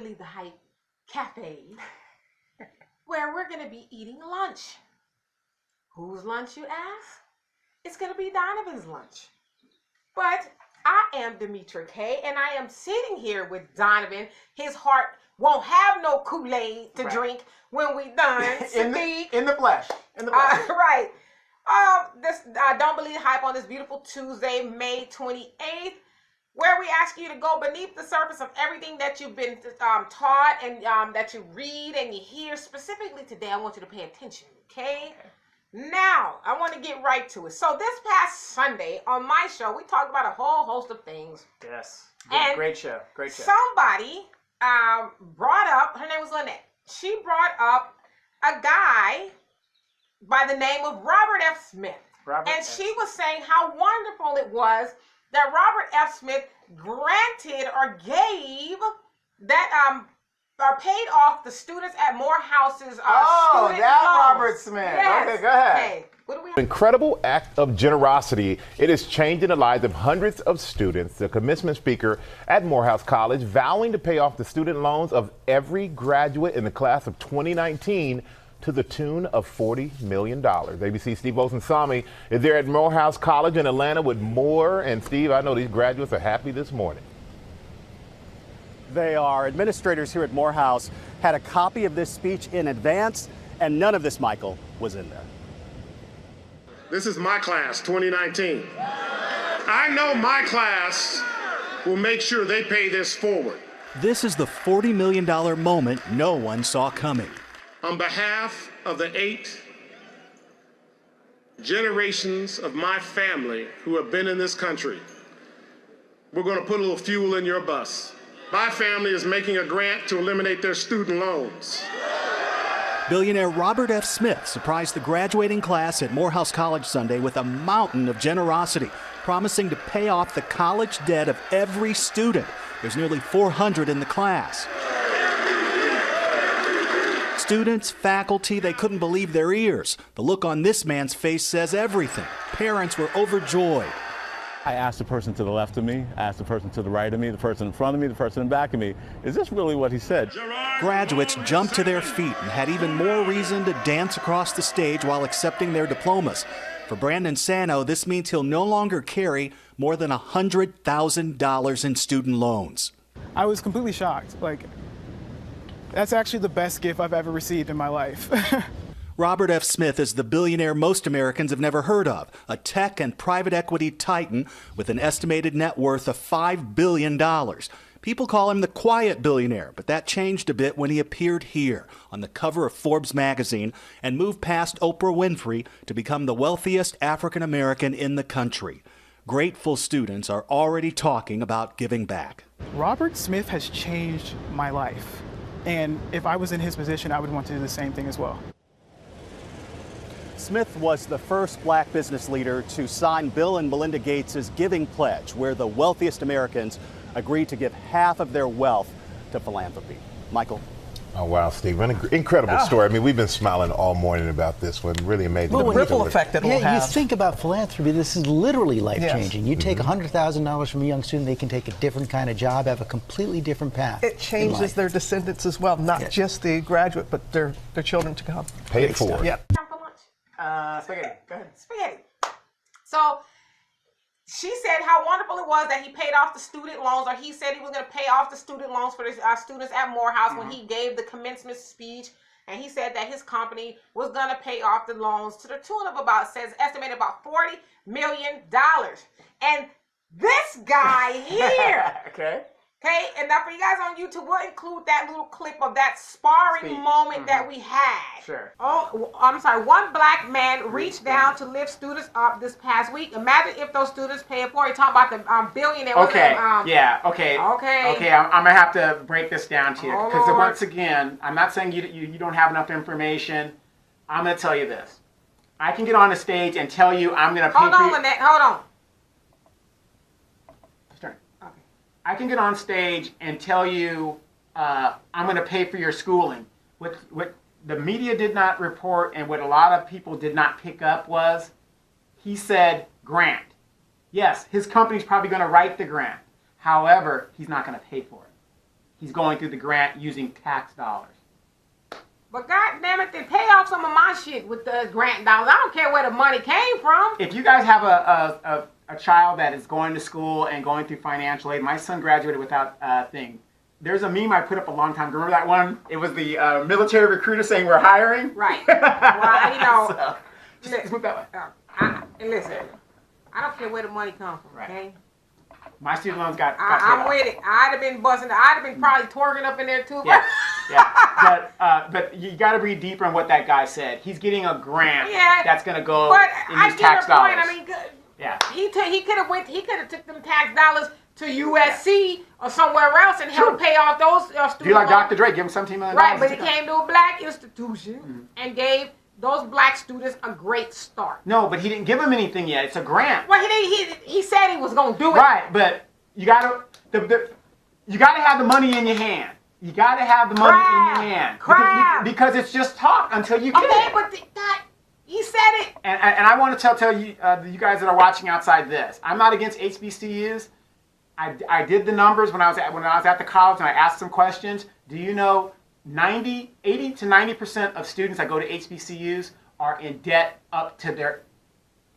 Believe the Hype Cafe, where we're going to be eating lunch. Whose lunch, you ask? It's going to be Donovan's lunch. But I am Demetra K, and I am sitting here with Donovan. His heart won't have no Kool-Aid to drink when we done. in the flesh. Right. Don't Believe the Hype on this beautiful Tuesday, May 28th, where we ask you to go beneath the surface of everything that you've been taught and that you read and you hear. Specifically today, I want you to pay attention, okay? Now, I want to get right to it. So this past Sunday on my show, we talked about a whole host of things. Yes. Great show. Somebody brought up, her name was Lynette. She brought up a guy by the name of Robert F. Smith. She was saying how wonderful it was that Robert F. Smith granted or gave that or paid off the students at Morehouse's student loans. Robert Smith. Yes. Okay, go ahead. Okay. What do we have? Incredible act of generosity. It is changing the lives of hundreds of students. The commencement speaker at Morehouse College vowing to pay off the student loans of every graduate in the class of 2019 to the tune of $40 million. ABC Steve Osensami is there at Morehouse College in Atlanta with more. And Steve, I know these graduates are happy this morning. They are. Administrators here at Morehouse had a copy of this speech in advance, and none of this, Michael, was in there. This is my class, 2019. I know my class will make sure they pay this forward. This is the $40 million moment no one saw coming. On behalf of the 8 generations of my family who have been in this country, we're going to put a little fuel in your bus. My family is making a grant to eliminate their student loans. Billionaire Robert F. Smith surprised the graduating class at Morehouse College Sunday with a mountain of generosity, promising to pay off the college debt of every student. There's nearly 400 in the class. Students, faculty, they couldn't believe their ears. The look on this man's face says everything. Parents were overjoyed. I asked the person to the left of me, I asked the person to the right of me, the person in front of me, the person in back of me, is this really what he said? Graduates jumped to their feet and had even more reason to dance across the stage while accepting their diplomas. For Brandon Sano, this means he'll no longer carry more than $100,000 in student loans. I was completely shocked. That's actually the best gift I've ever received in my life. Robert F. Smith is the billionaire most Americans have never heard of, a tech and private equity titan with an estimated net worth of $5 billion. People call him the quiet billionaire, but that changed a bit when he appeared here on the cover of Forbes magazine and moved past Oprah Winfrey to become the wealthiest African American in the country. Grateful students are already talking about giving back. Robert Smith has changed my life. And if I was in his position, I would want to do the same thing as well. Smith was the first black business leader to sign Bill and Melinda Gates' Giving Pledge, where the wealthiest Americans agreed to give half of their wealth to philanthropy. Michael? Oh, wow, Steve. An incredible story. I mean, we've been smiling all morning about this one. Really amazing. Well, The ripple effect that will have. You think about philanthropy, this is literally life-changing. You take $100,000 from a young student, they can take a different kind of job, have a completely different path. It changes their descendants as well, not just the graduate, but their children to come. Pay it forward. Yep. Time for lunch. Spaghetti. Go ahead. Spaghetti. So she said how wonderful it was that he paid off the student loans, or he said he was going to pay off the student loans for the students at Morehouse when he gave the commencement speech. And he said that his company was going to pay off the loans to the tune of estimated about $40 million. And this guy here. Okay, and now for you guys on YouTube, we'll include that little clip of that sparring moment that we had. Sure. Oh, I'm sorry. One black man reached down to lift students up this past week. Imagine if those students pay it for. You're talking about the billionaire. Okay. Okay. I'm gonna have to break this down to you because Lord. once again, I'm not saying you don't have enough information. I'm gonna tell you this. I can get on the stage and tell you I'm gonna pay Hold for on, you. Lynette. Hold on. I can get on stage and tell you I'm going to pay for your schooling. What the media did not report and what a lot of people did not pick up was he said grant. Yes, his company's probably going to write the grant. However, he's not going to pay for it. he's going through the grant using tax dollars. But God damn it, then pay off some of my shit with the grant dollars. I don't care where the money came from. If you guys have a child that is going to school and going through financial aid, my son graduated without a thing. There's a meme I put up a long time ago. Remember that one? It was the military recruiter saying we're hiring. Right. Well, you know. So, just move that way. And listen, I don't care where the money comes from. Right. Okay. My student loans got I'm with it. I'd have been busting. I'd have been probably twerking up in there too. Yeah, yeah. But you got to read deeper on what that guy said. He's getting a grant that's going to go in his tax dollars. I mean, yeah. He could have took them tax dollars to USC or somewhere else and helped pay off those student Do you like loans. Dr. Dre? Give him $17 million. Right, but he came to a black institution and gave those black students a great start. No, but he didn't give them anything yet. It's a grant. Well, he said he was gonna do it. Right, but you gotta have the money in your hand. You gotta have the money in your hand because it's just talk until you get it. Okay, but he said it. And I want to tell you, you guys that are watching outside this, I'm not against HBCUs. I did the numbers when I was at the college and I asked some questions. Do you know 80 to 90% of students that go to HBCUs are in debt up to their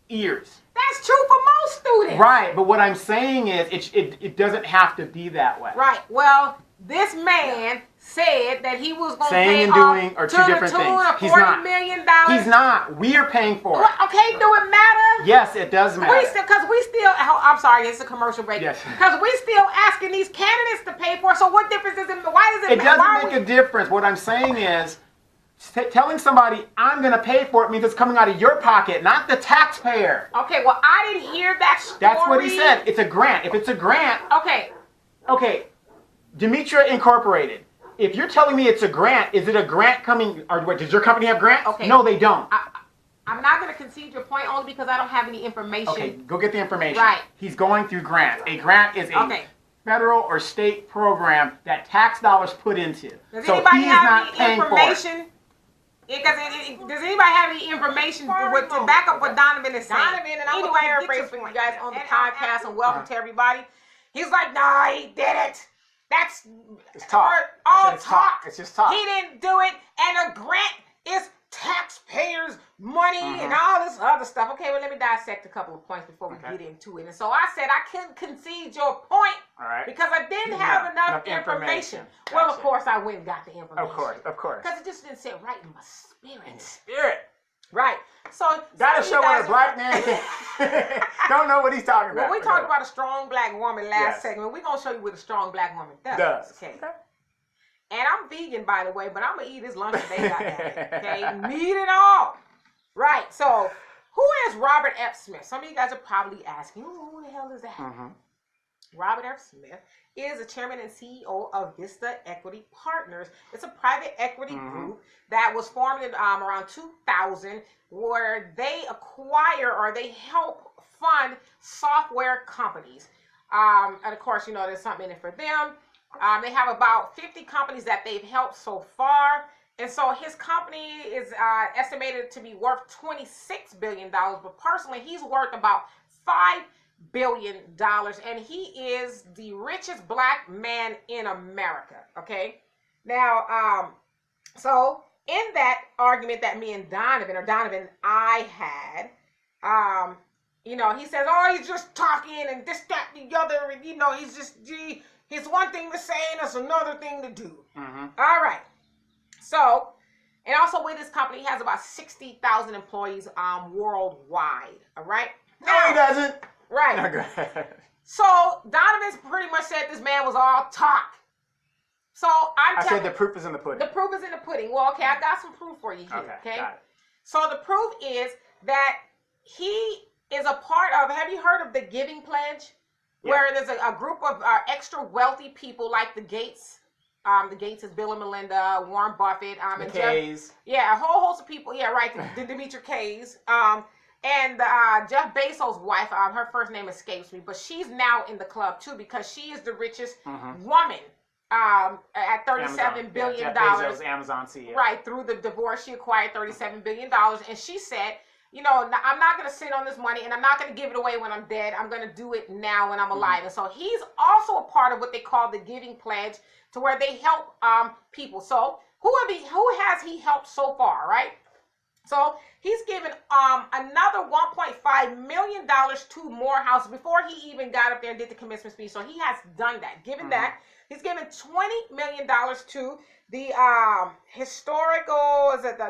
ears? That's true for most students. Right, but what I'm saying is it doesn't have to be that way. Right. Well, this man said that he was going to pay Saying and off doing are to two the different tune things. of He's $40 not. million. He's not. We are paying for it. Well, okay, do it matter? Yes, it does matter. I'm sorry, it's a commercial break. Yes. Because we still asking these candidates to pay for it. So what difference does it? Why does it? It doesn't make a difference. What I'm saying is, telling somebody I'm going to pay for it means it's coming out of your pocket, not the taxpayer. Okay, well, I didn't hear that story. That's what he said. It's a grant. If it's a grant. Okay. Demetria Incorporated. If you're telling me it's a grant, is it a grant coming? Or what, does your company have grants? Okay. No, they don't. I'm not going to concede your point only because I don't have any information. Okay, go get the information. Right. He's going through grants. A grant is a federal or state program that tax dollars put into. Does so anybody he is have not any paying information? Does anybody have any information to back up what Donovan is saying? Donovan, and I'm going to paraphrase for you guys on the podcast, and welcome to everybody. He's like, nah, he did it. That's talk. All talk. It's just talk. He didn't do it, and a grant is taxpayers' money and all this other stuff. Okay, well, let me dissect a couple of points before we get into it. And so I said I couldn't concede your point because I didn't have enough information. Gotcha. Well, of course, I went and got the information. Of course. Because it just didn't sit right in my spirit. Right. So gotta show what a black man don't know what he's talking about. Well, we talked about a strong black woman last segment. We're gonna show you what a strong black woman does. Okay. And I'm vegan, by the way, but I'm gonna eat this lunch today. Okay, meat and all. Right. So, who is Robert F. Smith? Some of you guys are probably asking, who the hell is that? Robert F. Smith is the chairman and CEO of Vista Equity Partners. It's a private equity group that was formed in around 2000, where they acquire or they help fund software companies. And of course, you know, there's something in it for them. They have about 50 companies that they've helped so far. And so his company is estimated to be worth $26 billion. But personally, he's worth about $5 billion. And he is the richest black man in America. Okay. Now, so in that argument that me and Donovan and I had, you know, he says, oh, he's just talking and this, that, the other. And, you know, he's just, it's one thing to say and it's another thing to do. All right. So, and also with this company, he has about 60,000 employees worldwide. All right. No, he doesn't. Right. No, go ahead. So Donovan's pretty much said this man was all talk. So I said the proof is in the pudding. The proof is in the pudding. Well, okay, I got some proof for you here. Okay. Got it. So the proof is that he is a part of. Have you heard of the Giving Pledge? Yeah. Where there's a group of extra wealthy people like the Gates. The Gates is Bill and Melinda, Warren Buffett, the Kays. Yeah, a whole host of people. Yeah, right. The Demetria Kays. And Jeff Bezos' wife, her first name escapes me, but she's now in the club too because she is the richest woman at $37 billion. Jeff Bezos, Amazon CEO. Right, through the divorce, she acquired $37 billion. And she said I'm not going to sit on this money and I'm not going to give it away when I'm dead. I'm going to do it now when I'm alive. And so he's also a part of what they call the Giving Pledge, to where they help people. So who has he helped so far, right? So he's given another $1.5 million to Morehouse before he even got up there and did the commencement speech. So he has done that. Given that, he's given $20 million to the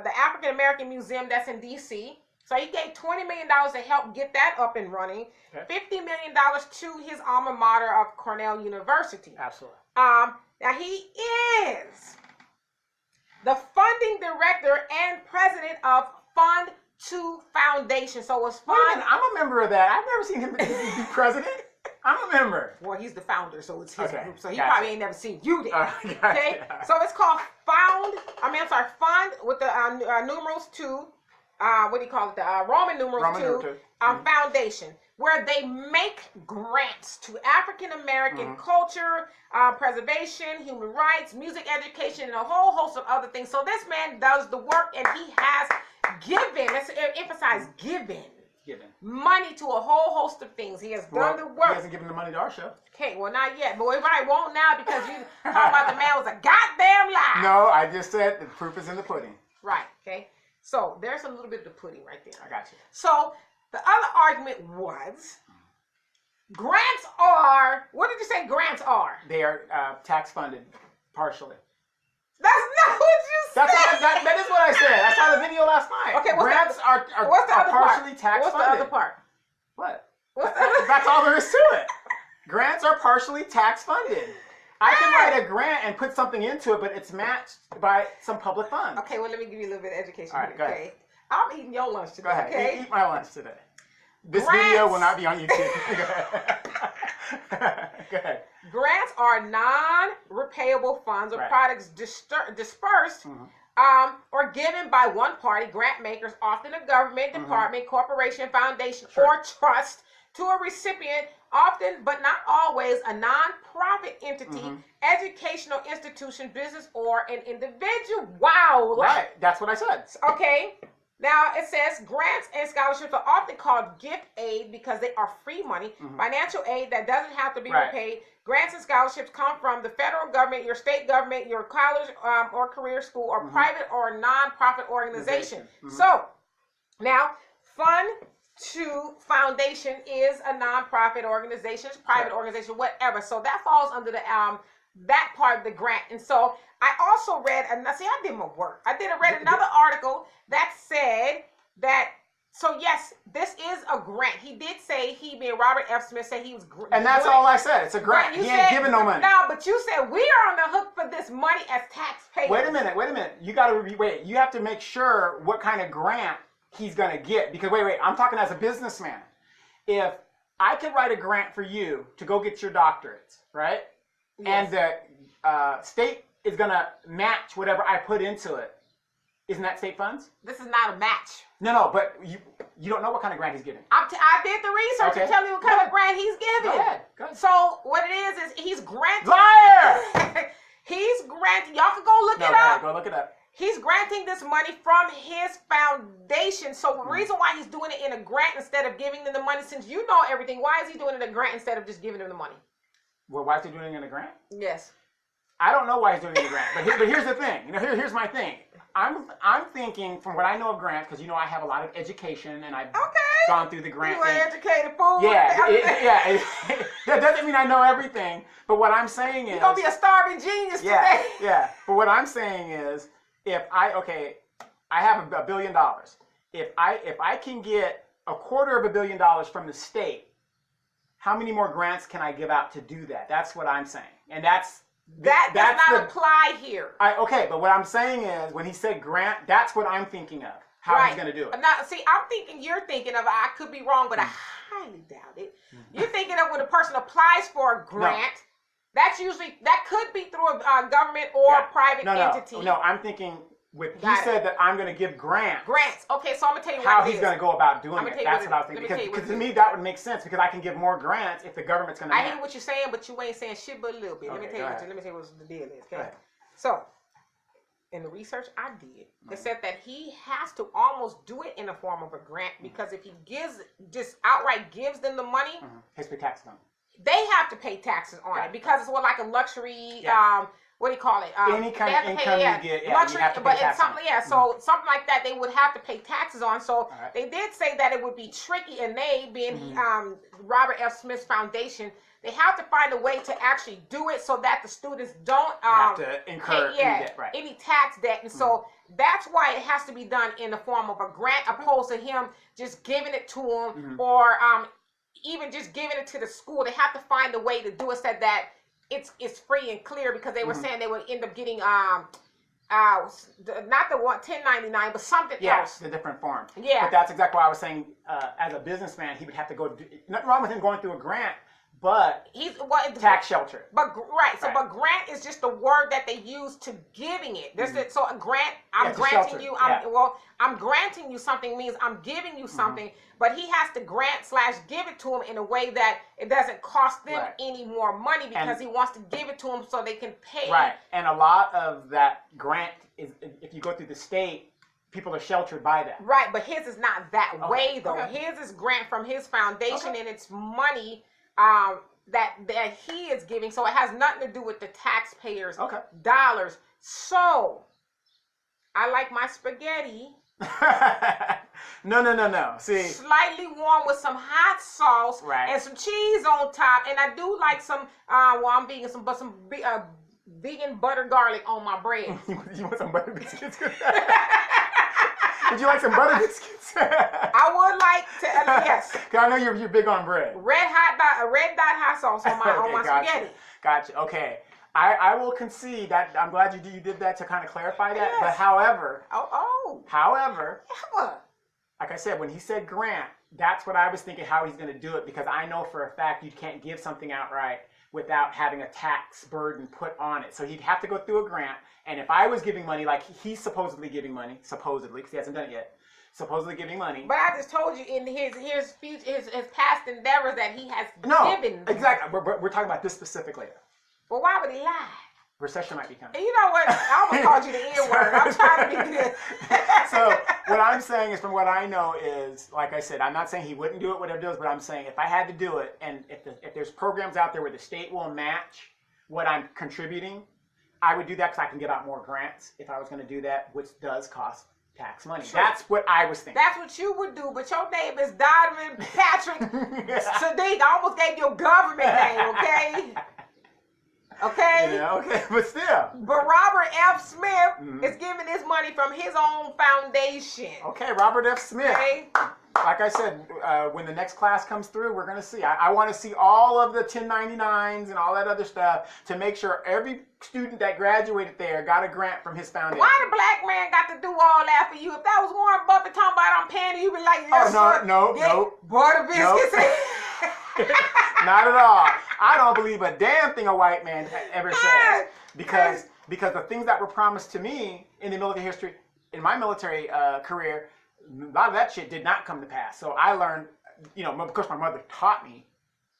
the African American Museum that's in D.C. So he gave $20 million to help get that up and running. Okay. $50 million to his alma mater of Cornell University. Absolutely. Now he is the funding director and president of Fund 2 Foundation. So it's fun. I'm a member of that. I've never seen him be president. I'm a member. Well, he's the founder, so it's his group. So he gotcha. probably ain't never seen you there. Gotcha. Okay? So it's called Fund with the numerals 2. What do you call it? The Roman numerals 2. Foundation, where they make grants to African American culture, preservation, human rights, music education, and a whole host of other things. So this man does the work, and he has given, let's emphasize given money to a whole host of things. He has done the work. He hasn't given the money to our show. Okay, well, not yet. But we probably won't now, because you talking about the man was a goddamn lie. No, I just said the proof is in the pudding. Right, okay. So there's a little bit of the pudding right there. I got you. So the other argument was grants are, what did you say grants are? They are tax funded partially. That's not what you said. That is what I said. I saw the video last night. Okay, grants are partially tax funded. What's the other part? What? That's all there is to it. Grants are partially tax funded. I can write a grant and put something into it, but it's matched by some public funds. Okay, well, let me give you a little bit of education. All right, go ahead. I'm eating your lunch today. Go ahead. Okay? Eat my lunch today. This video will not be on YouTube. Go ahead. Grants are non-repayable funds or products dispersed or given by one party, grant makers, often a government department, corporation, foundation, or trust, to a recipient, often but not always a non-profit entity, educational institution, business, or an individual. Wow. Right. That's what I said. Okay. Now it says grants and scholarships are often called gift aid because they are free money, financial aid that doesn't have to be repaid. Grants and scholarships come from the federal government, your state government, your college or career school, or private or non-profit organization. So now Fund 2 Foundation is a non-profit organization, private organization, whatever. So that falls under the that part of the grant. And so I also read, and see, I did my work. I read another article that said that, so yes, this is a grant. He did say, he being Robert F. Smith, said he was and that's all I said. It's a grant. He ain't giving no money. No, but you said we are on the hook for this money as taxpayers. Wait a minute. You got to wait. You have to make sure what kind of grant he's going to get, because wait, I'm talking as a businessman. If I could write a grant for you to go get your doctorates, right? Yes. And the state is going to match whatever I put into it. Isn't that state funds? This is not a match. No, but you don't know what kind of grant he's getting. I did the research to tell you what kind of grant he's giving. Go ahead. So what it is he's granting. Liar! He's granting. Y'all can go look it up. Go look it up. He's granting this money from his foundation. So the reason why he's doing it in a grant instead of giving them the money, since you know everything, why is he doing it in a grant instead of just giving them the money? Well, why is he doing it in a grant? Yes. I don't know why he's doing it in a grant, but here's the thing. Here's my thing. I'm thinking from what I know of grants, because I have a lot of education and I've gone through the grant. You an educated fool. Yeah. That doesn't mean I know everything, but what I'm saying is you're gonna be a starving genius today. Yeah. But what I'm saying is, if I have $1 billion. If I can get $250 million from the state, how many more grants can I give out to do that? That's what I'm saying, and that does not apply here. But what I'm saying is, when he said grant, that's what I'm thinking of. How he's going to do it. Now, see, I'm thinking you're thinking of. I could be wrong, but I highly doubt it. You're thinking of when a person applies for a grant. No. That could be through a government or a private entity. No, I'm thinking he said that I'm going to give grants. Grants. Okay, so I'm going to tell you how he's going to go about doing it. That's what I was thinking. Because to me, that would make sense, because I can give more grants if the government's going to. I hear what you're saying, but you ain't saying shit but a little bit. Let me tell you what the deal is. Okay. So in the research I did, it said that he has to almost do it in the form of a grant because if he just outright gives them the money, he has to pay taxes on it. They have to pay taxes on it because it's like a luxury. What do you call it? Any kind of income you get, luxury, you have to pay but taxes on it. So something like that, they would have to pay taxes on. So they did say that it would be tricky, and they, being Robert F. Smith's foundation, they have to find a way to actually do it so that the students don't have to incur any debt, right? Any tax debt, and so that's why it has to be done in the form of a grant, opposed to him just giving it to them or even just giving it to the school. They have to find a way to do it so that it's free and clear, because they were saying they would end up getting not the 1099, but something else. The different form. Yeah. But that's exactly why I was saying, as a businessman, he would have to go. Nothing wrong with him going through a grant, but tax shelter. But but grant is just the word that they use to giving it. So a grant, I'm granting you. I'm granting you something means I'm giving you something, but he has to grant/give it to them in a way that it doesn't cost them any more money, because he wants to give it to them so they can pay. Right, and a lot of that grant is, if you go through the state, people are sheltered by that. Right, but his is not that way though. His is grant from his foundation, and it's money that he is giving, so it has nothing to do with the taxpayers' dollars. So I like my spaghetti no. See, slightly warm with some hot sauce and some cheese on top, and I do like some. I'm vegan, some vegan butter garlic on my bread. You want some butter biscuits? Would you like some butter biscuits? I would like to. Yes. Cause I know you're big on bread. Red dot hot sauce on my spaghetti. Gotcha. Okay. I will concede that. I'm glad you did that to kind of clarify that. Yes. But however, like I said, when he said grant, that's what I was thinking how he's going to do it, because I know for a fact you can't give something outright without having a tax burden put on it. So he'd have to go through a grant. And if I was giving money, like he's supposedly giving money, because he hasn't done it yet, supposedly giving money. But I just told you in his past endeavors that he has given. Exactly. We're talking about this specifically. Well, why would he lie? Recession might be coming. You know what? I almost called you the N-word. I'm trying to be good. So what I'm saying is, from what I know is, like I said, I'm not saying he wouldn't do it, whatever it is, but I'm saying if I had to do it, and if there's programs out there where the state will match what I'm contributing, I would do that, because I can get out more grants if I was going to do that, which does cost tax money. Sure. That's what I was thinking. That's what you would do, but your name is Donovan Patrick Saadiq. I almost gave you a government name, okay? Okay? Yeah, okay, but still. But Robert F. Smith is giving this money from his own foundation. Okay, Robert F. Smith. Okay. Like I said, when the next class comes through, we're going to see. I want to see all of the 1099s and all that other stuff to make sure every student that graduated there got a grant from his foundation. Why the black man got to do all that for you? If that was Warren Buffett talking about I'm paying you, you'd be like, yes, no. Butter biscuits. Nope. Not at all. I don't believe a damn thing a white man ever says, because the things that were promised to me in the military history, in my military career, a lot of that shit did not come to pass. So I learned, of course, my mother taught me.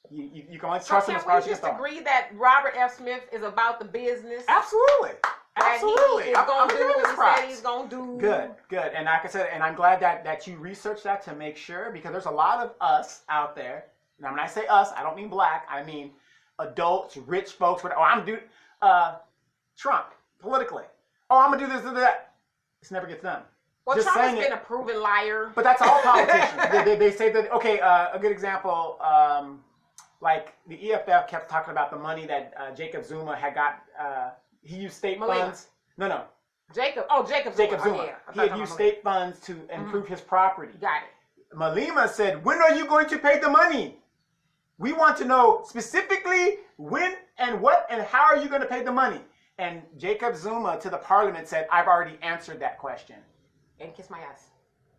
You can only trust him as far as you can. So can we just agree that Robert F. Smith is about the business? Absolutely. Absolutely. I'm giving this props. He's gonna do. Good. And like I said, and I'm glad that you researched that to make sure, because there's a lot of us out there. Now, when I say us, I don't mean black. I mean adults, rich folks. I'm doing Trump politically. I'm gonna do this and that. This never gets done. Well, Trump has been a proven liar. But that's all politicians. they say that. Okay, a good example. Like the EFF kept talking about the money that Jacob Zuma had got. He used state funds. No. Jacob Zuma. He had used state funds to improve his property. Got it. Malema said, "When are you going to pay the money? We want to know specifically when and what and how are you going to pay the money?" And Jacob Zuma to the parliament said, "I've already answered that question." And kiss my ass.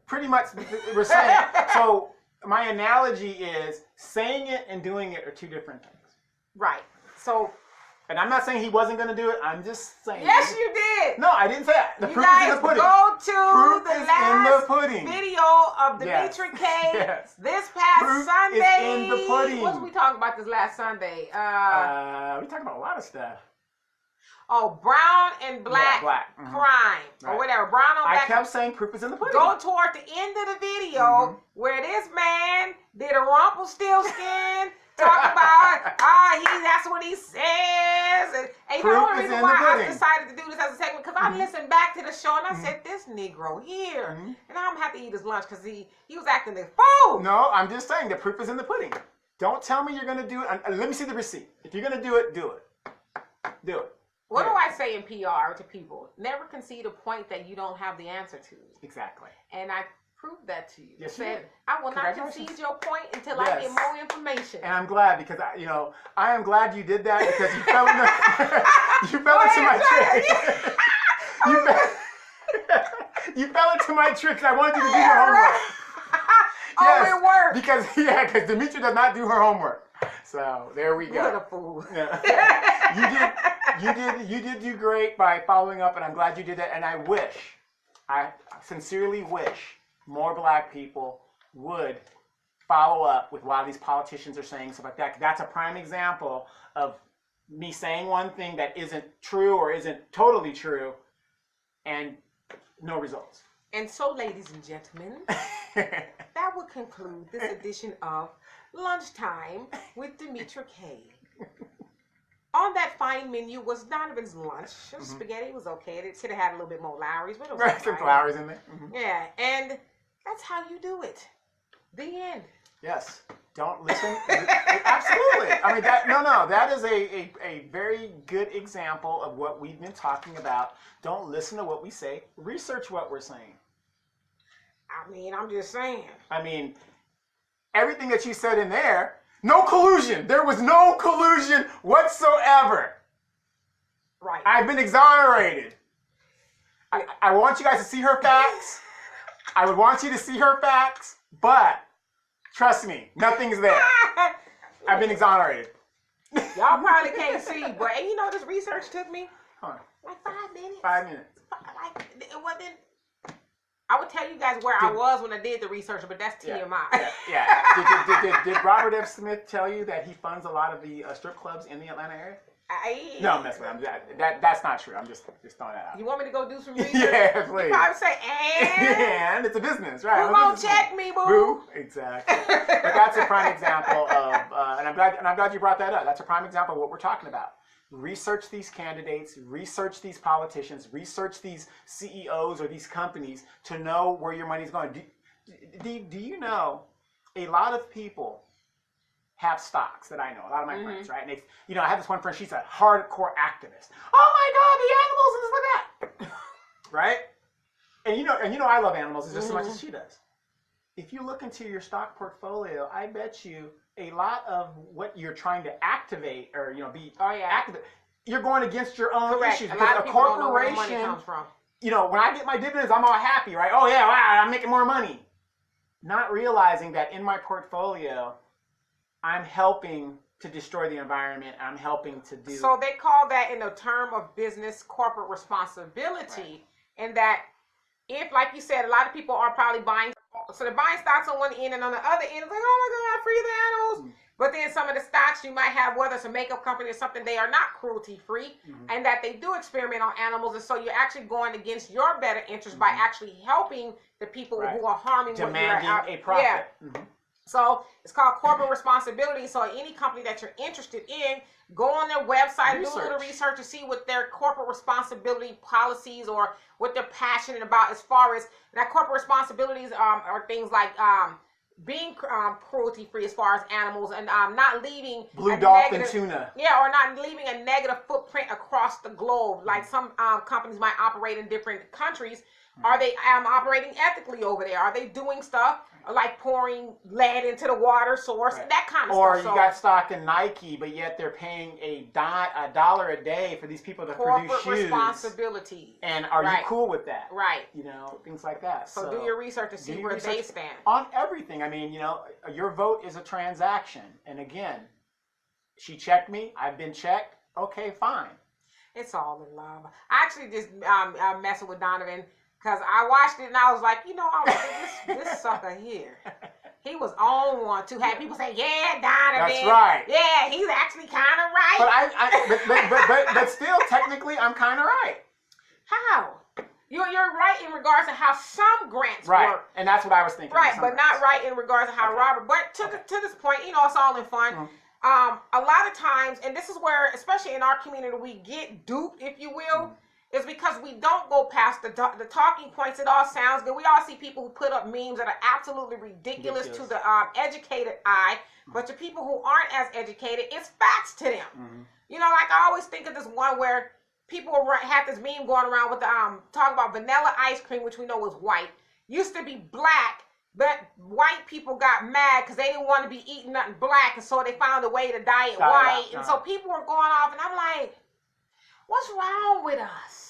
Pretty much, we're saying. So my analogy is saying it and doing it are two different things. Right. So. And I'm not saying he wasn't going to do it. I'm just saying. Yes, you did. No, I didn't say that. The you proof guys is in the pudding. Go to proof the is last in the pudding. video of Dimitri K. Yes. This past proof Sunday. Is in the pudding. What did we talk about this last Sunday? We talked about a lot of stuff. Oh, brown and black, crime or whatever. Brown on black. I kept saying proof is in the pudding. Go toward the end of the video where this man did a Rumpelstiltskin. Talk about, that's what he says. And you know the reason why I decided to do this as a segment, because I listened back to the show and I said, this Negro here, and I'm going to have to eat his lunch because he was acting the fool. No, I'm just saying the proof is in the pudding. Don't tell me you're going to do it. Let me see the receipt. If you're going to do it, do it. Do it. What do I say in PR to people? Never concede a point that you don't have the answer to. Exactly. And I proved that to you. Yes, said, I will not concede your point until I get more information. And I'm glad because I am glad you did that because you fell into you fell into my tricks. I wanted you to do your homework. Yes, it worked. Because Demetria does not do her homework. So there we go. What a fool. Yeah. You did do great by following up, and I'm glad you did that. And I sincerely wish more black people would follow up with why these politicians are saying stuff like that. That's a prime example of me saying one thing that isn't true or isn't totally true, and no results. And so, ladies and gentlemen, that would conclude this edition of Lunchtime with Demetria K. On that fine menu was Donovan's lunch. Spaghetti was okay. It should have had a little bit more Lowry's, but it was some Lowry's in there. Yeah, and that's how you do it. The end. Yes. Don't listen. Absolutely. I mean, that is a very good example of what we've been talking about. Don't listen to what we say. Research what we're saying. I mean, I'm just saying. I mean, everything that you said in there, no collusion. There was no collusion whatsoever. Right. I've been exonerated. I want you guys to see her facts. I would want you to see her facts, but trust me, nothing's there. I've been exonerated. Y'all probably can't see, but this research took me like 5 minutes. 5 minutes. It wasn't. I would tell you guys where I was when I did the research, but that's TMI. Yeah. Did Robert F. Smith tell you that he funds a lot of the strip clubs in the Atlanta area? No, I'm messing with him. That's not true. I'm just throwing that out. You want me to go do some research? Yeah, please. You probably say, and it's a business, right? Who won't check me, boo? Exactly. But that's a prime example of, and I'm glad you brought that up. That's a prime example of what we're talking about. Research these candidates, research these politicians, research these CEOs or these companies to know where your money's going. Do you know a lot of people have stocks that I know, a lot of my friends, right? And they, I have this one friend, she's a hardcore activist. Oh my God, the animals and this like that, right? And I love animals just as much as she does. If you look into your stock portfolio, I bet you a lot of what you're trying to activate or be active, you're going against your own issues. Because a corporation, don't know where the money comes from. When I get my dividends, I'm all happy, right? Oh yeah, wow, I'm making more money. Not realizing that in my portfolio, I'm helping to destroy the environment. I'm helping to do. So they call that in the term of business corporate responsibility, and that if, like you said, a lot of people are probably buying. So they're buying stocks on one end, and on the other end, it's like, oh my God, free the animals. But then some of the stocks you might have, whether it's a makeup company or something, they are not cruelty-free, and that they do experiment on animals, and so you're actually going against your better interest by actually helping the people who are harming demanding a profit. Yeah. So it's called corporate responsibility. So any company that you're interested in, go on their website, do a little research to see what their corporate responsibility policies or what they're passionate about as far as that corporate responsibilities are things like being cruelty-free as far as animals and not leaving blue dolphin tuna. Yeah, or not leaving a negative footprint across the globe. Like some companies might operate in different countries. Are they operating ethically over there? Are they doing stuff like pouring lead into the water source, that kind of stuff? Or you got stock in Nike, but yet they're paying $1 a day for these people to produce shoes. Corporate responsibility. And are you cool with that? Right. Things like that. So do your research to see where they stand. On everything. I mean, your vote is a transaction. And again, she checked me. I've been checked. Okay, fine. It's all in love. I actually just messing with Donovan. Because I watched it and I was like, I was like, this sucker here. He was on one too. Had people say, yeah, Donovan. That's right. Yeah, he's actually kind of right. But but still, technically, technically, I'm kind of right. How? You're right in regards to how some grants work. And that's what I was thinking. Right, but not right in regards to how Robert. But to this point, it's all in fun. A lot of times, and this is where, especially in our community, we get duped, if you will, is because we don't go past the talking points. It all sounds good. We all see people who put up memes that are absolutely ridiculous. To the educated eye, but to people who aren't as educated, it's facts to them. Like I always think of this one where people had this meme going around with the talking about vanilla ice cream, which we know was white, used to be black, but white people got mad because they didn't want to be eating nothing black, and so they found a way to dye it white. And so people were going off, and I'm like, what's wrong with us?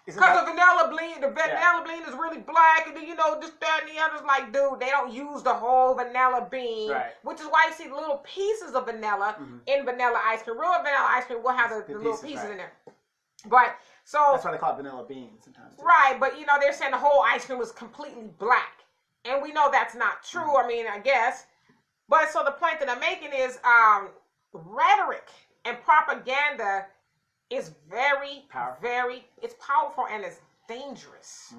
Because the vanilla bean is really black, and then this, that, and the other's like, dude, they don't use the whole vanilla bean, which is why you see little pieces of vanilla in vanilla ice cream. Real vanilla ice cream will have the little pieces in there. But so that's why they call it vanilla bean sometimes. Right, but they're saying the whole ice cream was completely black, and we know that's not true. I mean, I guess, but so the point that I'm making is rhetoric and propaganda is very it's powerful and it's dangerous.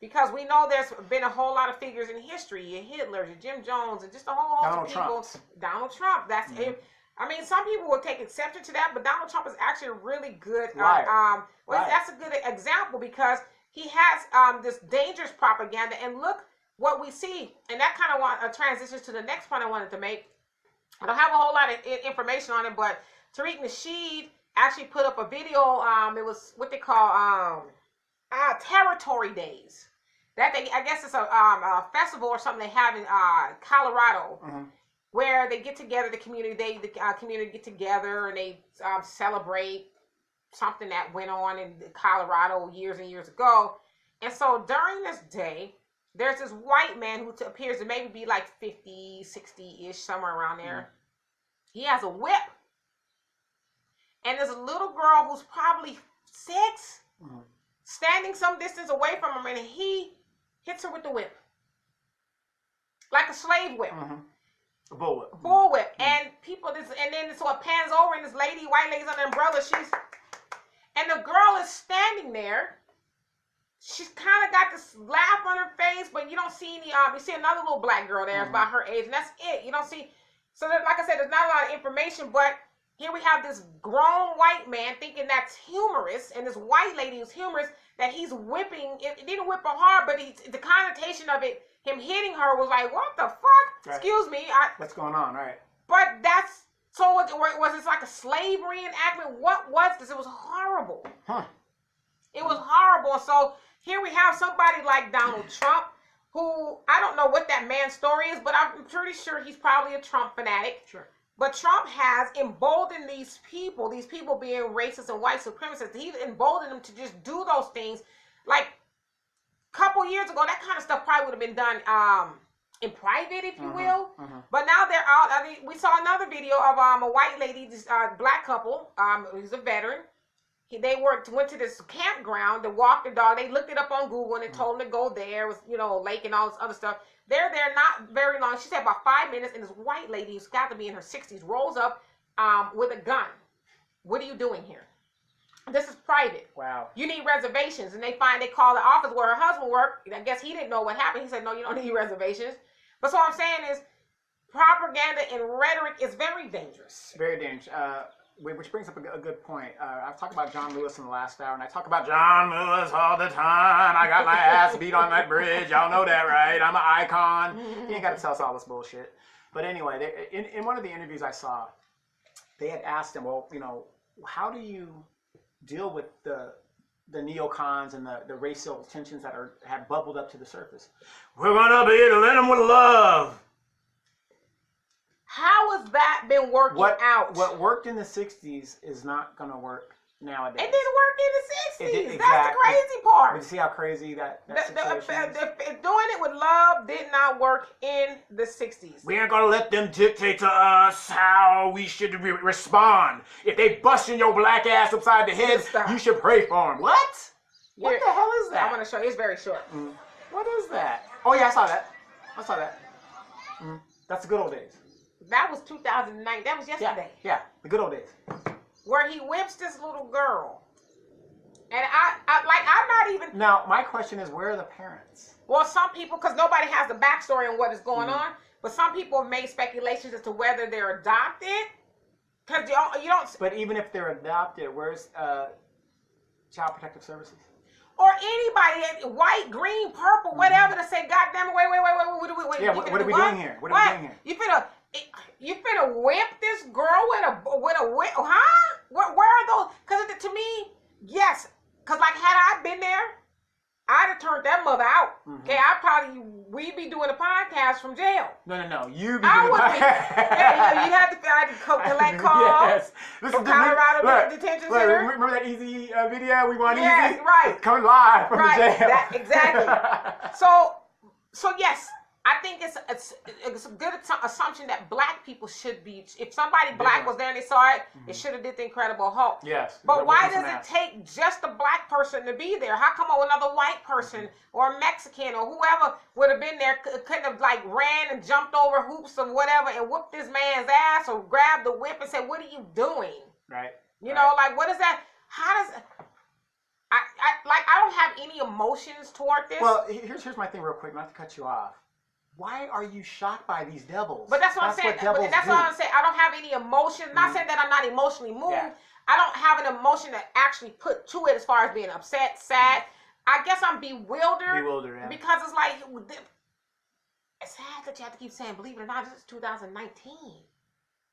Because we know there's been a whole lot of figures in history, your Hitlers, your Jim Jones, and just a whole host of people. Donald Trump. That's it. I mean, some people will take exception to that, but Donald Trump is actually a really good. That's a good example because he has this dangerous propaganda, and look what we see, and that kind of transitions to the next point I wanted to make. I don't have a whole lot of information on it, but Tariq Nasheed actually put up a video. It was what they call Territory Days. I guess it's a festival or something they have in Colorado, where they get together. The community get together and they celebrate something that went on in Colorado years and years ago. And so during this day, there's this white man who appears to maybe be like 50, 60-ish, somewhere around there. He has a whip. And there's a little girl who's probably 6, standing some distance away from him, and he hits her with the whip. Like a slave whip. A bull whip. Bull whip. And then so it pans over, and this white lady's on the umbrella, and the girl is standing there. She's kind of got this laugh on her face, but you don't see any, you see another little black girl there, about her age, and that's it. You don't see, so like I said, there's not a lot of information, but here we have this grown white man thinking that's humorous, and this white lady who's humorous, that he's whipping. It didn't whip her hard, but the connotation of it, him hitting her, was like, what the fuck? Right. Excuse me. What's going on, right? But that's, so was this like a slave reenactment? What was this? It was horrible. It was horrible. So here we have somebody like Donald Trump, who, I don't know what that man's story is, but I'm pretty sure he's probably a Trump fanatic. Sure. But Trump has emboldened these people being racist and white supremacists. He's emboldened them to just do those things. Like a couple years ago, that kind of stuff probably would have been done in private, if you will. But now they're out. I mean, we saw another video of a white lady, this black couple, who's a veteran. They went to this campground to walk the dog. They looked it up on Google and they told them to go there. It was, a lake and all this other stuff. They're there not very long. She said about 5 minutes, and this white lady who's got to be in her 60s rolls up with a gun. What are you doing here? This is private. Wow. You need reservations. And they call the office where her husband worked. I guess he didn't know what happened. He said, no, you don't need reservations. But so what I'm saying is propaganda and rhetoric is very dangerous. Very dangerous. Which brings up a good point. I've talked about John Lewis in the last hour, and I talk about John Lewis all the time. I got my ass beat on that bridge. Y'all know that, right? I'm an icon. He ain't got to tell us all this bullshit. But anyway, in one of the interviews I saw, they had asked him, well, how do you deal with the neocons and the racial tensions that have bubbled up to the surface? We're going to be dealing them with love. How has that been working out? What worked in the 60s is not going to work nowadays. It didn't work in the 60s. That's the crazy part. But you see how crazy that situation is? Doing it with love did not work in the 60s. We ain't going to let them dictate to us how we should respond. If they busting your black ass upside the head, you should pray for them. What? What the hell is that? I'm going to show you. It's very short. What is that? Oh, yeah, I saw that. That's the good old days. That was 2009. That was yesterday. Yeah, the good old days. where he whips this little girl. And I'm not even. Now, my question is, where are the parents? Well, some people, because nobody has the backstory on what is going on, but some people have made speculations as to whether they're adopted. Because you don't. But even if they're adopted, where's Child Protective Services? Or anybody, white, green, purple, whatever, to say, God damn it, wait. Yeah, what are we doing here? What are we doing here? You finna whip this girl with a whip, huh? Where are those? Because to me, yes. Because, like, had I been there, I'd have turned that mother out. Okay, we'd be doing a podcast from jail. No. You be doing a podcast. Yeah, you'd have to collect calls. Yes. This is Colorado Detention Center. Remember that Easy video? We want Easy? Right. It's coming live from the jail. Exactly. So, yes. I think it's a good assumption that black people should be. If somebody black was there and they saw it, it should have did the Incredible Hulk. Yes. But why does it take just a black person to be there? How come another white person or a Mexican or whoever would have been there couldn't have like ran and jumped over hoops or whatever and whooped this man's ass or grabbed the whip and said, "What are you doing?" Right. You know, like what is that? How does I don't have any emotions toward this. Well, here's my thing, real quick, not to cut you off. Why are you shocked by these devils? But that's what I'm saying. But that's what I'm saying. I don't have any emotion. Not saying that I'm not emotionally moved. Yeah. I don't have an emotion to actually put to it as far as being upset, sad. I guess I'm bewildered. Yeah. Because it's like, it's sad that you have to keep saying, believe it or not, this is 2019.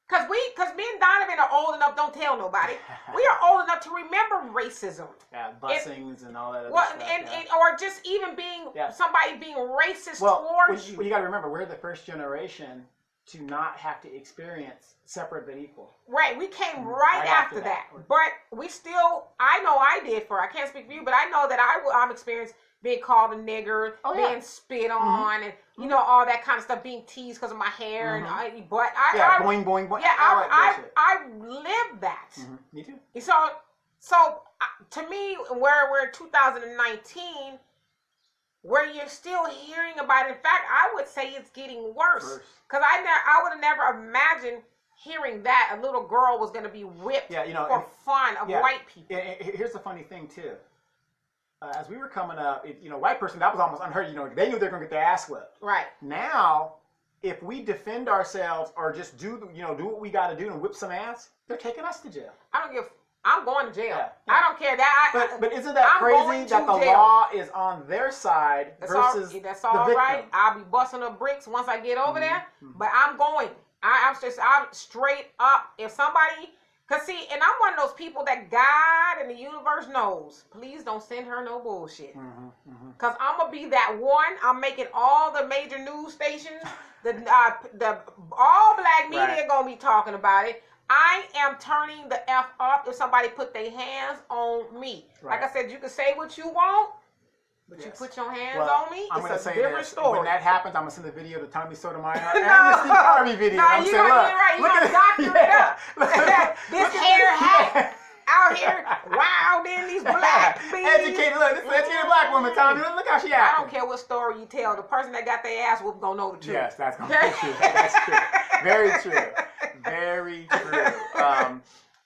Because me and Donovan are old enough, don't tell nobody. We are old enough to remember racism. Yeah, busings and all that other stuff. Or just even being somebody being racist towards you. Well, you got to remember, we're the first generation to not have to experience separate but equal. Right, we came right after that. But we still, I know I did I can't speak for you, but I know that I'm experienced being called a nigger, being spit on, and you know all that kind of stuff, being teased because of my hair and boing boing. Yeah, I lived that. Me too. So to me, where we're in 2019, where you're still hearing about it. In fact, I would say it's getting worse because I would have never imagined hearing that a little girl was going to be whipped for fun of white people. Here's the funny thing too. As we were coming up, white person, that was almost unheard. They knew they were going to get their ass whipped. Right. Now, if we defend ourselves or just do what we got to do and whip some ass, they're taking us to jail. I'm going to jail. Yeah. I don't care that. But isn't that crazy that the law is on their side versus that's all the victim? right. I'll be busting up bricks once I get over there. But I'm going. I'm straight up. If somebody. Cause see, and I'm one of those people that God and the universe knows. Please don't send her no bullshit. Cause I'm gonna be that one. I'm making all the major news stations, the all black media gonna be talking about it. I am turning the F up if somebody put their hands on me. Like I said, you can say what you want, but you put your hands on me. I'm it's gonna a say different story. When that happens, I'm gonna send the video to Tommy Sotomayor and the Steve Harvey video. No, you're right. You're gonna doctor it up. This hair hat out here wilding these black bees. Educated, this is an educated black woman, Tommy. Look how she acting. I don't care what story you tell. The person that got their ass whooped gonna know the truth. Yes, that's gonna be true. That's true. Very true. Very true.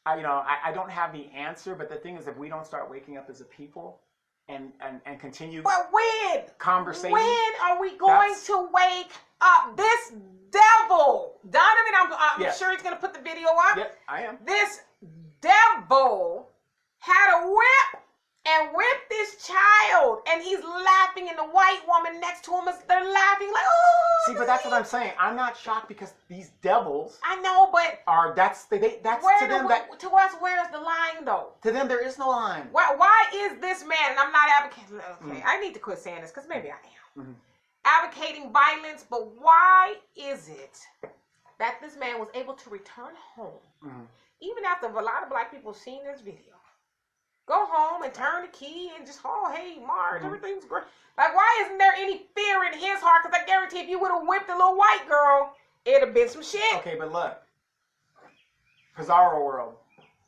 I don't have the answer, but the thing is, if we don't start waking up as a people and continue. But when? Conversation. When are we going to wake up? This devil, Donovan, I'm sure he's gonna put the video up. Yep, I am. This devil had a whip and whipped this child, and he's laughing, and the white woman next to him they're laughing like, oh. See, but that's what I'm saying. I'm not shocked because these devils. I know, but that's to them. To us, where's the line though? To them, there is no line. Why is this man? And I'm not advocating. Okay, I need to quit saying this because maybe I am advocating violence. But why is it that this man was able to return home, even after a lot of black people have seen this video? Go home and turn the key and just, hey, Marge, everything's great. Like, why isn't there any fear in his heart? Because I guarantee if you would have whipped a little white girl, it'd have been some shit. Okay, but look. Pizarro world.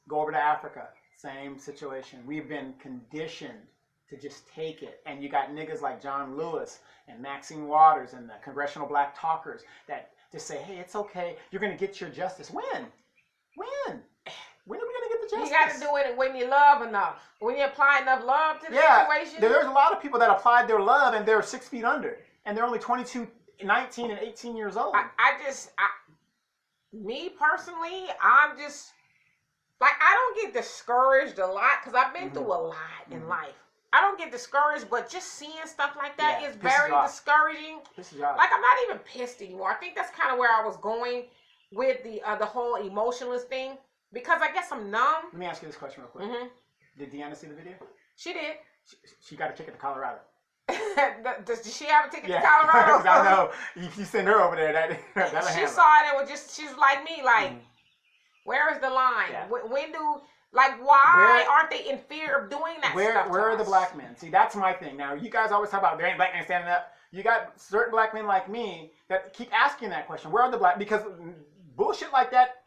Go over to Africa. Same situation. We've been conditioned to just take it. And you got niggas like John Lewis and Maxine Waters and the Congressional Black Talkers that just say, hey, it's okay. You're going to get your justice. When? When are we going to get the You got to do it when you love enough. When you apply enough love to the situation. There's a lot of people that applied their love and they're 6 feet under, and they're only 22, 19, and 18 years old. Me personally, I'm just like, I don't get discouraged a lot because I've been through a lot in life. I don't get discouraged, but just seeing stuff like that is very discouraging. Like, I'm not even pissed anymore. I think that's kind of where I was going with the whole emotionless thing, because I guess I'm numb. Let me ask you this question real quick. Did Deanna see the video? She did. She got a ticket to Colorado. Does she have a ticket to Colorado? I know. You send her over there. She saw it and was just, she's like me, like, where is the line? Yeah. When do, like, why aren't they in fear of doing that stuff? Where are the black men? See, that's my thing. Now, you guys always talk about there ain't black men standing up. You got certain black men like me that keep asking that question. Where are the black? Because bullshit like that,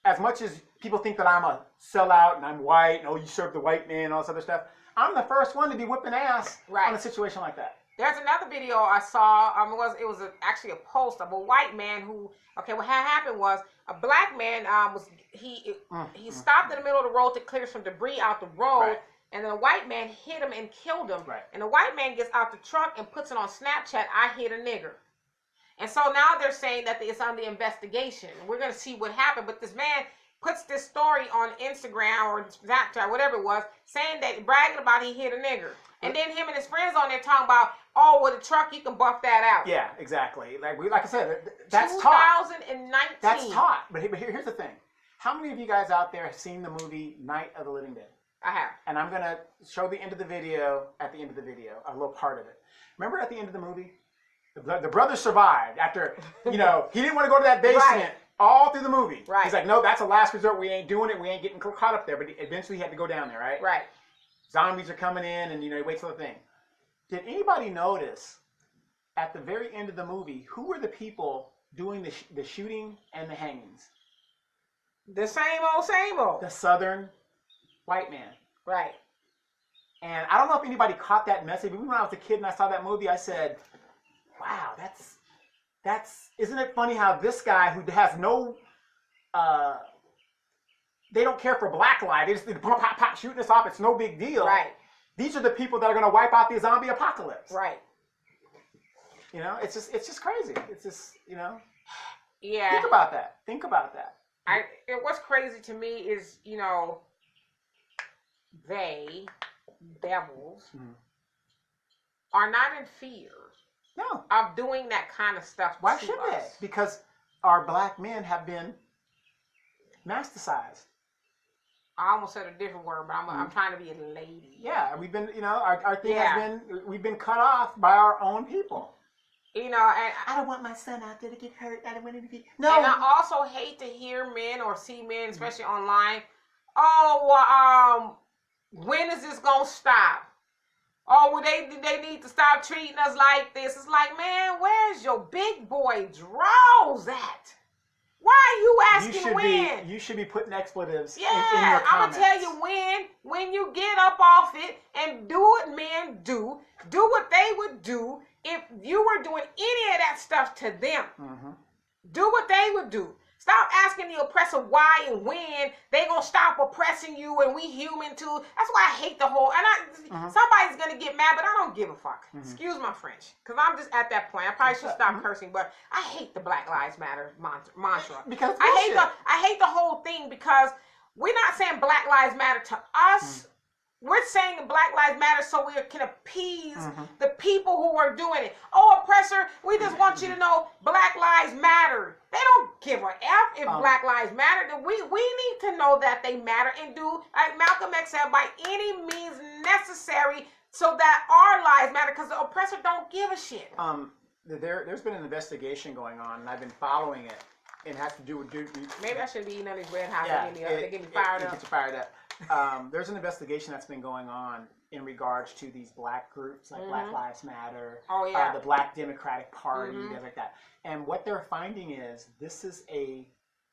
as much as people think that I'm a sellout and I'm white, and you serve the white man and all this other stuff, I'm the first one to be whipping ass on a situation like that. There's another video I saw. It was actually a post of a white man who. Okay, what had happened was a black man he stopped in the middle of the road to clear some debris out the road, and then a white man hit him and killed him. And the white man gets out the truck and puts it on Snapchat. I hit a nigger. And so now they're saying that it's under investigation. We're gonna see what happened, but this man puts this story on Instagram or Snapchat, whatever it was, saying that, bragging about he hit a nigger. And then him and his friends on there talking about, with a truck, you can buff that out. Yeah, exactly. Like I said, that's taught. 2019. That's taught. But here's the thing. How many of you guys out there have seen the movie Night of the Living Dead? I have. And I'm going to show the end of the video at the end of the video, a little part of it. Remember at the end of the movie? The brother survived after, he didn't want to go to that basement all through the movie. Right. He's like, no, that's a last resort. We ain't doing it. We ain't getting caught up there. But eventually he had to go down there, right? Right. Zombies are coming in and, he waits for the thing. Did anybody notice at the very end of the movie, who were the people doing the shooting and the hangings? The same old. The Southern white man. Right. And I don't know if anybody caught that message, but when I was a kid and I saw that movie, I said, wow, that's isn't it funny how this guy who has no, they don't care for black life. They just pop, pop, pop, shooting us off. It's no big deal. Right. These are the people that are going to wipe out the zombie apocalypse. Right. It's just crazy. It's just, Yeah. Think about that. What's crazy to me is, they, devils, are not in fear. No. Of doing that kind of stuff. Why should they? Because our black men have been masticized. I almost said a different word, but I'm trying to be a lady. Yeah, we've been, our thing has been, we've been cut off by our own people. And I don't want my son out there to get hurt. I don't want him to be. No. And I also hate to hear men or see men, especially online. When is this gonna stop? They need to stop treating us like this. It's like, man, where's your big boy draws at? Why are you asking when? You should be putting expletives in your comments. I'm going to tell you when you get up off it and do what men do what they would do if you were doing any of that stuff to them. Do what they would do. Stop asking the oppressor why and when they going to stop oppressing you and we human too. That's why I hate the whole, somebody's going to get mad, but I don't give a fuck. Excuse my French, because I'm just at that point. I probably should stop cursing, but I hate the Black Lives Matter mantra. Because I hate the whole thing because we're not saying Black Lives Matter to us. We're saying Black Lives Matter so we can appease the people who are doing it. Oppressor, we just want you to know Black Lives Matter. They don't give a F if Black Lives Matter. We need to know that they matter and do, like Malcolm X said, by any means necessary so that our lives matter, because the oppressor don't give a shit. There's been an investigation going on, and I've been following it. It has to do with... Maybe I shouldn't be eating on these red hot. They get me fired up. It gets you fired up. There's an investigation that's been going on in regards to these black groups, like Black Lives Matter, the Black Democratic Party, things like that. And what they're finding is this is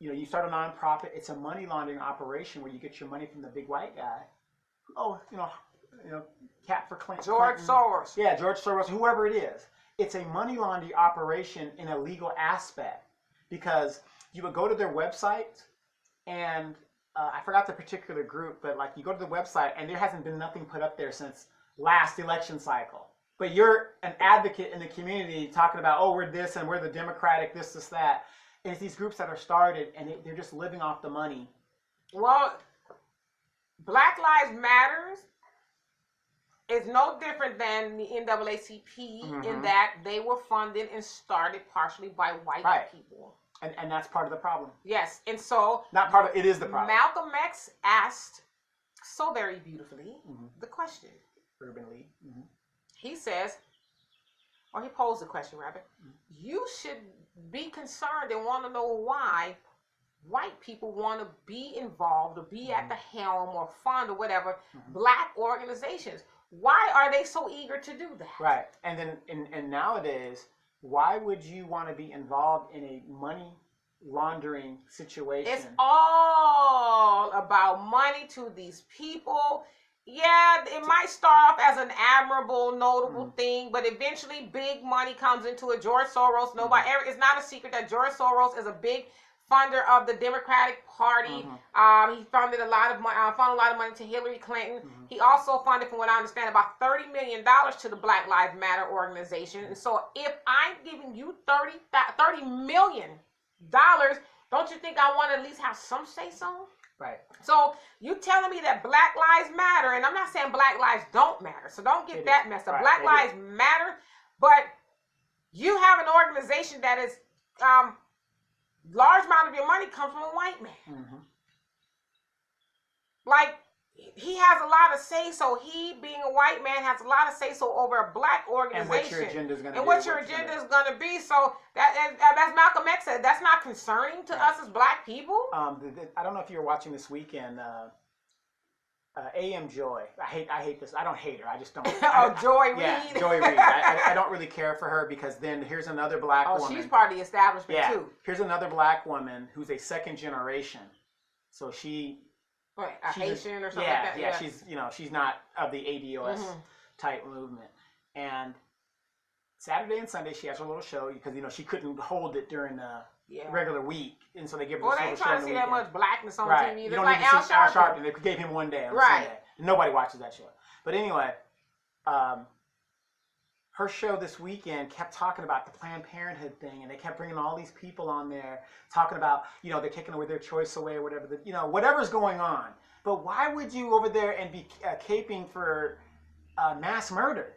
you start a nonprofit, it's a money laundering operation where you get your money from the big white guy. Cat for Clinton. George Soros. Yeah, George Soros, whoever it is. It's a money laundering operation in a legal aspect because you would go to their website and I forgot the particular group, but like you go to the website and there hasn't been nothing put up there since last election cycle. But you're an advocate in the community talking about, oh, we're this and we're the Democratic, this, that. And it's these groups that are started and they're just living off the money. Well, Black Lives Matters is no different than the NAACP in that they were funded and started partially by white people. And that's part of the problem. Yes, and so... Not part of, it is the problem. Malcolm X asked so very beautifully the question. Urban League. He says, or he posed the question rather, you should be concerned and want to know why white people want to be involved or be at the helm or fund or whatever black organizations. Why are they so eager to do that? Right. And then and nowadays, why would you want to be involved in a money laundering situation? It's all about money to these people. Yeah, it might start off as an admirable, notable thing, but eventually big money comes into it. George Soros, it's not a secret that George Soros is a big funder of the Democratic Party. He funded a lot of money to Hillary Clinton. He also funded, from what I understand, about $30 million to the Black Lives Matter organization. And so if I'm giving you $30 million, don't you think I want to at least have some say-so? Right. So you telling me that Black Lives Matter, and I'm not saying Black lives don't matter, so don't get that messed up. Black lives matter, but you have an organization that is large amount of your money comes from a white man. Like, he has a lot of say-so. He, being a white man, has a lot of say-so over a black organization. And what your agenda is going to be. And what your agenda is going to be. So, as Malcolm X said, that's not concerning to us as black people. I don't know if you were watching this weekend, A.M. Joy. I hate this. I don't hate her. I just don't. Joy Reid. Yeah, Joy Reid. I don't really care for her because then here's another black woman. She's part of the establishment too. Here's another black woman who's a second generation. So she's Haitian or something like that. Yeah, she's not of the ADOS type movement. And Saturday and Sunday she has her little show because she couldn't hold it during the regular week, and so they give her this they little ain't show trying on to the see weekend. that much blackness on Right. TV. You It's don't like need to Al see Al Sharpton. Sharpton. They gave him one day on Sunday. Nobody watches that show. But anyway, her show this weekend kept talking about the Planned Parenthood thing, and they kept bringing all these people on there talking about, they're taking away their choice away or whatever, whatever's going on. But why would you over there and be caping for mass murder?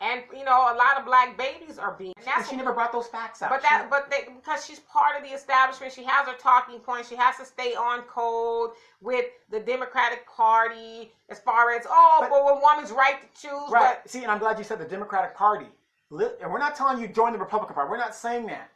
And a lot of black babies are being. And she never brought those facts out. Because she's part of the establishment, she has her talking points. She has to stay on code with the Democratic Party as far as but a woman's right to choose. Right. See, and I'm glad you said the Democratic Party. And we're not telling you join the Republican Party. We're not saying that.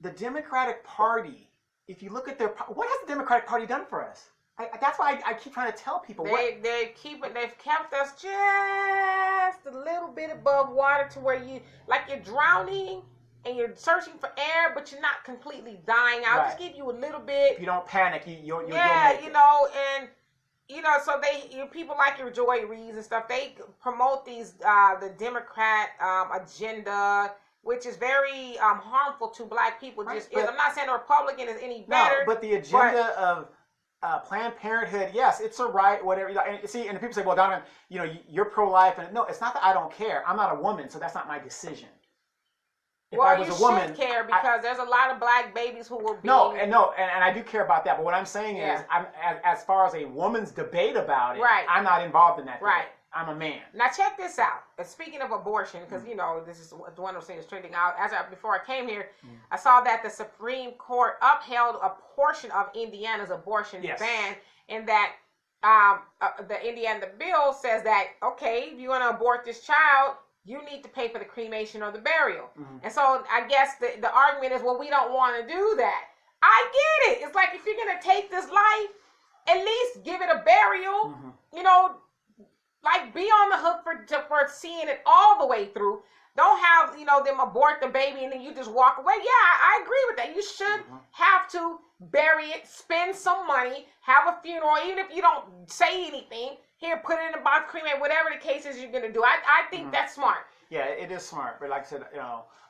The Democratic Party. If you look at what has the Democratic Party done for us? That's why I keep trying to tell people. They've kept us just a little bit above water to where you're drowning and you're searching for air, but you're not completely dying out. Just give you a little bit. If you don't panic, you'll make it. So people like your Joy Reids and stuff, they promote these the Democrat agenda, which is very harmful to black people. I'm not saying the Republican is any better. No, but the agenda of Planned Parenthood, yes, it's a right, whatever. And see, and people say, well, Donovan, you're pro-life, and no, it's not that I don't care. I'm not a woman, so that's not my decision. If I was a woman, should care because there's a lot of black babies who were being... and I do care about that. But what I'm saying is, as far as a woman's debate about it, I'm not involved in that debate. Right. I'm a man. Now check this out. Speaking of abortion, because this is one of those things trending out. Before I came here, I saw that the Supreme Court upheld a portion of Indiana's abortion ban, and that the bill says that if you want to abort this child, you need to pay for the cremation or the burial. And so I guess the argument is, well, we don't want to do that. I get it. It's like, if you're gonna take this life, at least give it a burial. Like, be on the hook for seeing it all the way through. Don't have, them abort the baby and then you just walk away. Yeah, I agree with that. You should have to bury it, spend some money, have a funeral, even if you don't say anything. Here, put it in a box, cremate, whatever the case is you're going to do. I think that's smart. Yeah, it is smart. But like I said,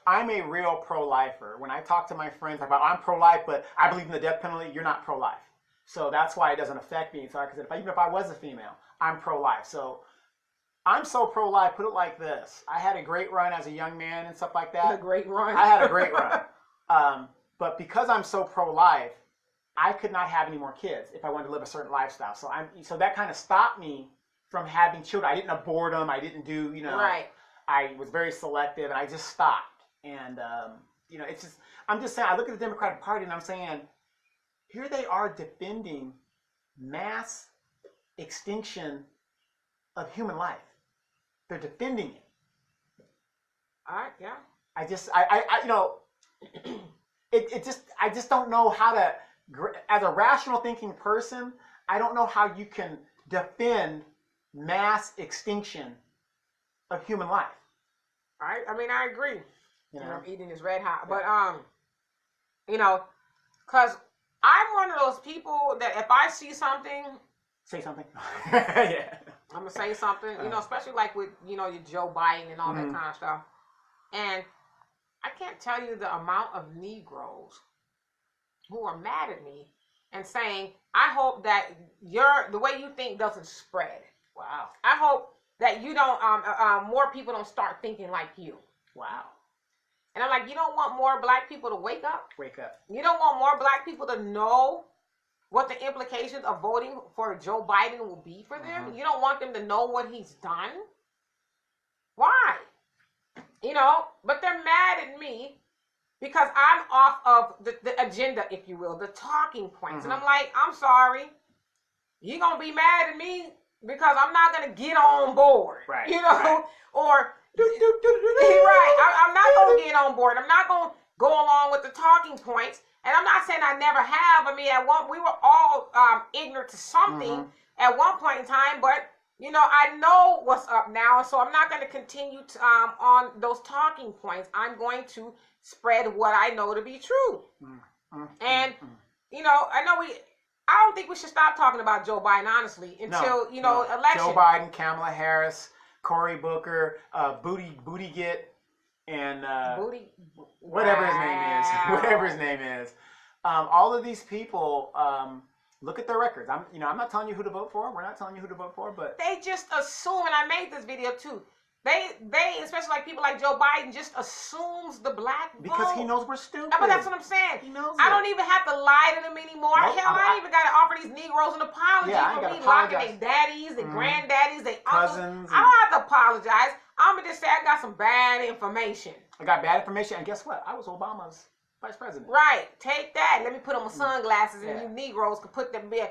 I'm a real pro-lifer. When I talk to my friends about I'm pro-life, but I believe in the death penalty, you're not pro-life. So that's why it doesn't affect me. So like I said, even if I was a female, I'm pro-life. So I'm so pro-life. Put it like this: I had a great run as a young man and stuff like that. A great run. I had a great run. But because I'm so pro-life, I could not have any more kids if I wanted to live a certain lifestyle. So that kind of stopped me from having children. I didn't abort them. I didn't do, Right. I was very selective, and I just stopped. And it's just, I'm just saying, I look at the Democratic Party and I'm saying, here they are defending mass extinction of human life. They're defending it. All right, yeah. I just don't know how to, as a rational thinking person, I don't know how you can defend mass extinction of human life. I I agree. I'm eating this red hot, but because I'm one of those people that if I see something, say something. Yeah. I'm gonna say something. Especially like with your Joe Biden and all that kind of stuff. And I can't tell you the amount of Negroes who are mad at me and saying, I hope that the way you think doesn't spread. Wow. I hope that you don't, more people don't start thinking like you. Wow. And I'm like, you don't want more black people to wake up? Wake up. You don't want more black people to know what the implications of voting for Joe Biden will be for them? You don't want them to know what he's done? Why? But they're mad at me because I'm off of the agenda, if you will, the talking points. And I'm like, I'm sorry. You're going to be mad at me because I'm not going to get on board. Right. Right. Or, right, I'm not going to get on board. I'm not going to go along with the talking points. And I'm not saying I never have. I mean, we were all ignorant to something at one point in time, but I know what's up now, so I'm not going to continue on those talking points. I'm going to spread what I know to be true. And I don't think we should stop talking about Joe Biden, honestly, until election. Joe Biden, Kamala Harris, Cory Booker, Buttigieg, and whatever his name is, whatever his name is. All of these people, look at their records. I'm not telling you who to vote for. We're not telling you who to vote for, but they just assume, and I made this video too. They especially like people like Joe Biden just assumes the black vote. Because he knows we're stupid. But that's what I'm saying. He knows I don't even have to lie to them anymore. Nope, Hell, I ain't even got to offer these Negroes an apology for me locking their daddies, their granddaddies, their cousins. I don't have to apologize. I'm going to just say I got some bad information. I got bad information, and guess what? I was Obama's vice president. Right. Take that. Let me put on my sunglasses, and you Negroes can put them there.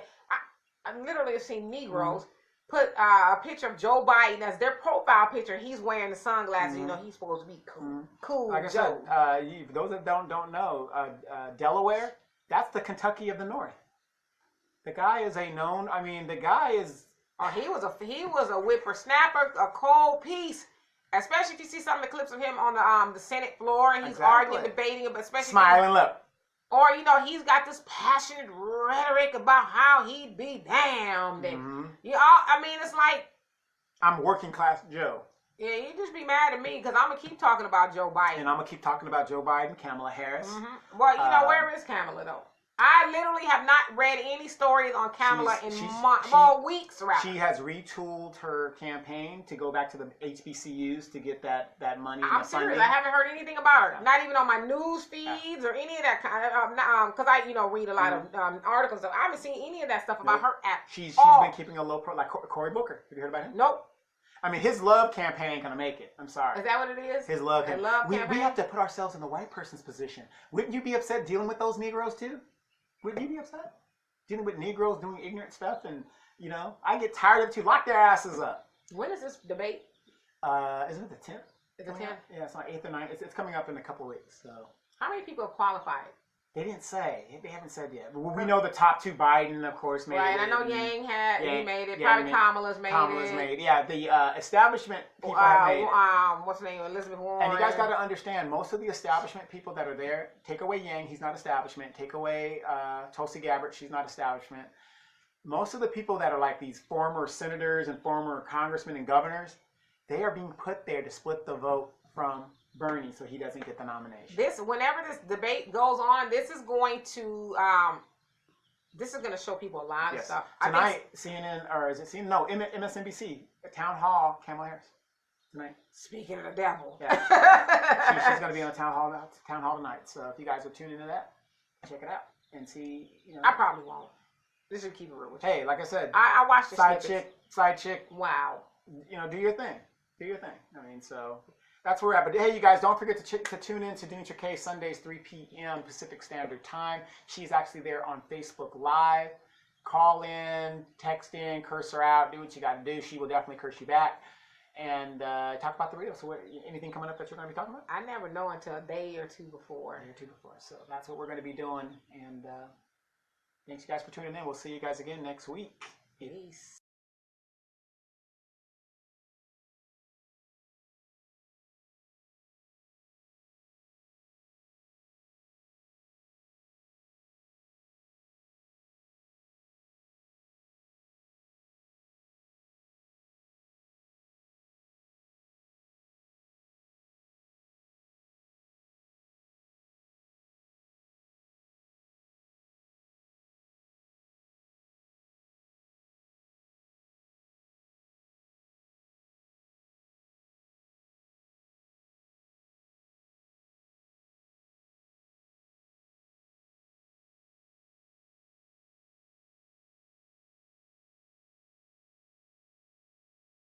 I literally have seen Negroes put a picture of Joe Biden as their profile picture. He's wearing the sunglasses. He's supposed to be cool. Cool, like Joe. I said, those that don't know, Delaware, that's the Kentucky of the North. The guy is a known. I mean, the guy is. Oh, he was a whippersnapper, a cold piece. Especially if you see some of the clips of him on the Senate floor and he's arguing, debating, but especially smiling lip. Or he's got this passionate rhetoric about how he'd be damned, and it's like I'm working class Joe. Yeah, you just be mad at me because I'm gonna keep talking about Joe Biden, and I'm gonna keep talking about Joe Biden, Kamala Harris. Well, where is Kamala though? I literally have not read any stories on Kamala in weeks. Rather. She has retooled her campaign to go back to the HBCUs to get that money. I'm serious. I haven't heard anything about her. Not even on my news feeds or any of that kind of. Because I read a lot of articles. I haven't seen any of that stuff about her at She's all. been keeping a low pro, like Cory Booker. Have you heard about him? Nope. I mean, his love campaign ain't gonna make it. I'm sorry. Is that what it is? His love campaign. campaign. We have to put ourselves in the white person's position. Wouldn't you be upset dealing with those Negroes too? Wouldn't you be upset? Dealing with Negroes doing ignorant stuff, and I get tired of it too. Lock their asses up. When is this debate? Isn't it the 10th? Is it 10th? Yeah, it's on 8th or 9th. It's coming up in a couple of weeks. So. How many people have qualified? They didn't say. They haven't said yet. But we know the top two. Biden, of course, made it. Right, I know Yang made it. Probably Kamala's made it. Yeah, the establishment people have made it. What's her name? Elizabeth Warren. And you guys got to understand, most of the establishment people that are there, take away Yang, he's not establishment. Take away Tulsi Gabbard, she's not establishment. Most of the people that are like these former senators and former congressmen and governors, they are being put there to split the vote from Bernie so he doesn't get the nomination. Whenever this debate goes on, this is going to This is going to show people a lot of stuff. Tonight, CNN, or is it CNN? No, MSNBC, Town Hall, Kamala Harris. Tonight. Speaking of the devil. Yeah. She's going to be on Town Hall tonight. So if you guys are tuning into that, check it out and see. I probably won't. This should keep it real with you. Hey, like I said, I watched the side chick. Wow. Do your thing. Do your thing. I mean, so that's where we're at. But hey, you guys, don't forget to tune in to Denitra K Sundays 3 p.m. Pacific Standard Time. She's actually there on Facebook Live. Call in, text in, curse her out, do what you got to do. She will definitely curse you back. And talk about the radio. So anything coming up that you're going to be talking about? I never know until a day or two before. So that's what we're going to be doing. And thanks, you guys, for tuning in. We'll see you guys again next week. Peace.